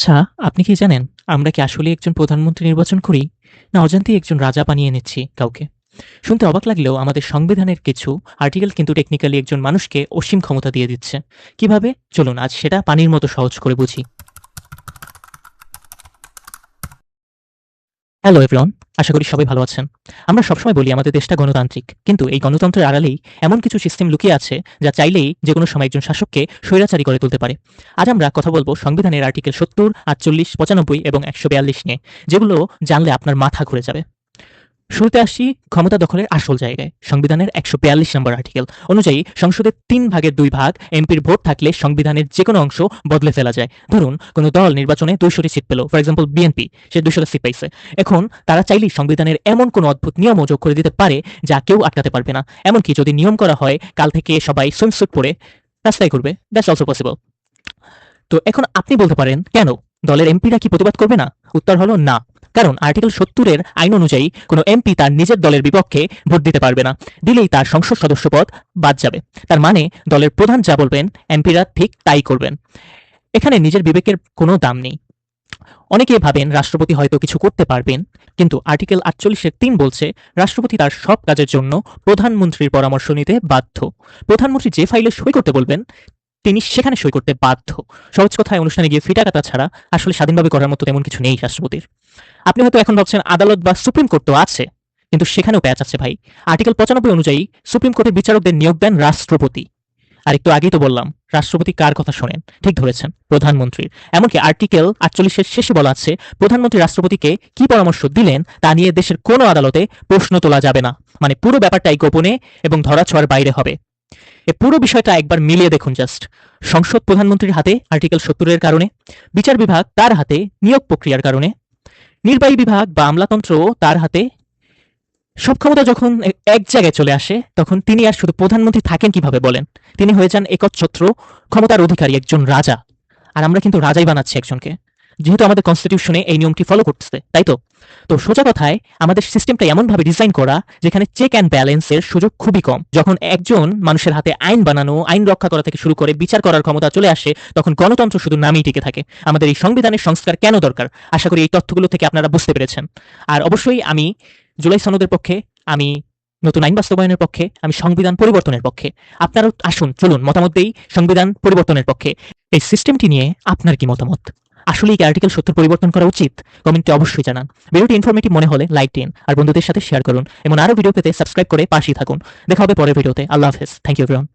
আচ্ছা, আপনি কি জানেন আমরা কি আসলেই একজন প্রধানমন্ত্রী নির্বাচন করি? না অজান্তেই একজন রাজা বানিয়ে নিচ্ছি কাউকে? শুনতে অবাক লাগলেও আমাদের সংবিধানের কিছু আর্টিকেল কিন্তু টেকনিক্যালি একজন মানুষকে অসীম ক্ষমতা দিয়ে দিচ্ছে। কিভাবে? চলুন আজ সেটা পানির মতো সহজ করে বুঝি। হ্যালো এভরিওয়ান, আশা করি সবাই ভালো আছেন। আমরা সবসময় বলি আমাদের দেশটা গণতান্ত্রিক। কিন্তু এই গণতন্ত্রের আড়ালেই এমন কিছু সিস্টেম লুকিয়ে আছে যা চাইলেই যেকোনো সময় একজন শাসককে স্বৈরাচারী করে তুলতে পারে। আজ আমরা কথা বলব সংবিধানের আর্টিকেল ৭০, ৪৮, ৯৫ এবং ১৪২ নিয়ে, যেগুলো জানলে আপনার মাথা ঘুরে যাবে। শুরুতে আসি ক্ষমতা দখলের আসল জায়গায়। সংবিধানের ১৪২ নম্বর আর্টিকেল অনুযায়ী সংসদের ৩ ভাগের ২ ভাগ এমপির ভোট থাকলে সংবিধানের যেকোনো অংশ বদলে ফেলা যায়। ধরুন কোনো দল নির্বাচনে ২০০টি সিট পেল, ফর এক্সাম্পল বিএনপি, সে ২০০টা সিট পাইছে। এখন তারা চাইলেই সংবিধানের এমন কোনো অদ্ভুত নিয়মও যোগ করে দিতে পারে যা কেউ আটকাতে পারবে না। এমনকি যদি নিয়ম করা হয় কাল থেকে সবাই সুইমস্যুট পরে রাস্তায় ঘুরবে, দ্যাটস অলসো পসিবল। তো এখন আপনি বলতে পারেন, কেন দলের এমপিরা কি প্রতিবাদ করবে না? উত্তর হলো না। কারণ আর্টিকেল ৭০ এর আইন অনুযায়ী কোনো এমপি তার নিজের দলের বিপক্ষে ভোট দিতে পারবে না। দিলেই তার সংসদ সদস্য পদ বাদ যাবে। তার মানে দলের প্রধান যা বলবেন এমপিরা ঠিক তাই করবেন। এখানে নিজের বিবেকের কোনো দাম নেই। অনেকে ভাবেন রাষ্ট্রপতি হয়তো কিছু করতে পারবেন, কিন্তু আর্টিকেল ৪৮ এর ৩ বলছে রাষ্ট্রপতি তার সব কাজের জন্য প্রধানমন্ত্রীর পরামর্শ নিতে বাধ্য। প্রধানমন্ত্রী যে ফাইলে সই করতে বলবেন তিনি সেখানে সই করতে বাধ্য। সহজ কথায় অনুষ্ঠানে গিয়ে ফিটা কাটা ছাড়া আসলে স্বাধীনভাবে করার মতো তেমন কিছু নেই রাষ্ট্রপতির। আপনি হয়তো এখন ভাবছেন আদালত বা সুপ্রিম কোর্ট তো আছে, কিন্তু সেখানেও প্যাচ আছে ভাই। আর্টিকেল ৯৫ অনুযায়ী সুপ্রিম কোর্টের বিচারকদের নিয়োগ দেন রাষ্ট্রপতি। আর একটু আগেই তো বললাম রাষ্ট্রপতি কার কথা শোনেন? ঠিক ধরেছেন, প্রধানমন্ত্রীর। এমনকি আর্টিকেল ৪৮ এর শেষে বলা আছে প্রধানমন্ত্রী রাষ্ট্রপতিকে কি পরামর্শ দিলেন তা নিয়ে দেশের কোনো আদালতে প্রশ্ন তোলা যাবে না। মানে পুরো ব্যাপারটাই গোপনে এবং ধরাছোঁয়ার বাইরে হবে। এই পুরো বিষয়টা একবার মিলিয়ে দেখুন জাস্ট। সংসদ প্রধানমন্ত্রীর হাতে আর্টিকেল ৭০ এর কারণে, বিচার বিভাগ তার হাতে নিয়োগ প্রক্রিয়ার কারণে, নির্বাহী বিভাগ বা আমলাতন্ত্র তার হাতে। সব ক্ষমতা যখন এক জায়গায় চলে আসে তখন তিনি আর শুধু প্রধানমন্ত্রী থাকেন কিভাবে বলেন? তিনি হয়ে যান একচ্ছত্র ক্ষমতার অধিকারী একজন রাজা। আর আমরা কিন্তু রাজাই বানাচ্ছি একজনকে, যেহেতু আমাদের কনস্টিটিউশনে এই নিয়মটি ফলো করতেছে, তাই তো? তো সোজা কথায় আমাদের সিস্টেমটা এমনভাবে ডিজাইন করা যেখানে চেক অ্যান্ড ব্যালেন্সের সুযোগ খুবই কম। যখন একজন মানুষের হাতে আইন বানানো, আইন রক্ষা করা থেকে শুরু করে বিচার করার ক্ষমতা চলে আসে, তখন গণতন্ত্র শুধু নামেই টিকে থাকে। আমাদের এই সংবিধানের সংস্কার কেন দরকার? আশা করি এই তথ্যগুলো থেকে আপনারা বুঝতে পেরেছেন। আর অবশ্যই আমি জুলাই সনদের পক্ষে, আমি নতুন আইন বাস্তবায়নের পক্ষে, আমি সংবিধান পরিবর্তনের পক্ষে। আপনারাও আসুন, চলুন মতামত দেই সংবিধান পরিবর্তনের পক্ষে। এই সিস্টেমটি নিয়ে আপনার কি মতামত? আসলেই কি আর্টিকেল ৭০ পরিবর্তন করা উচিত? কমেন্টে অবশ্যই জানান। ভিডিওটি ইনফরমেটিভ মনে হলে লাইক দিন আর বন্ধুদের সাথে শেয়ার করুন। এমন আরও ভিডিও পেতে সাবস্ক্রাইব করে পাশেই থাকুন। দেখা হবে পরের ভিডিওতে। আল্লাহ হাফেজ। Thank you everyone.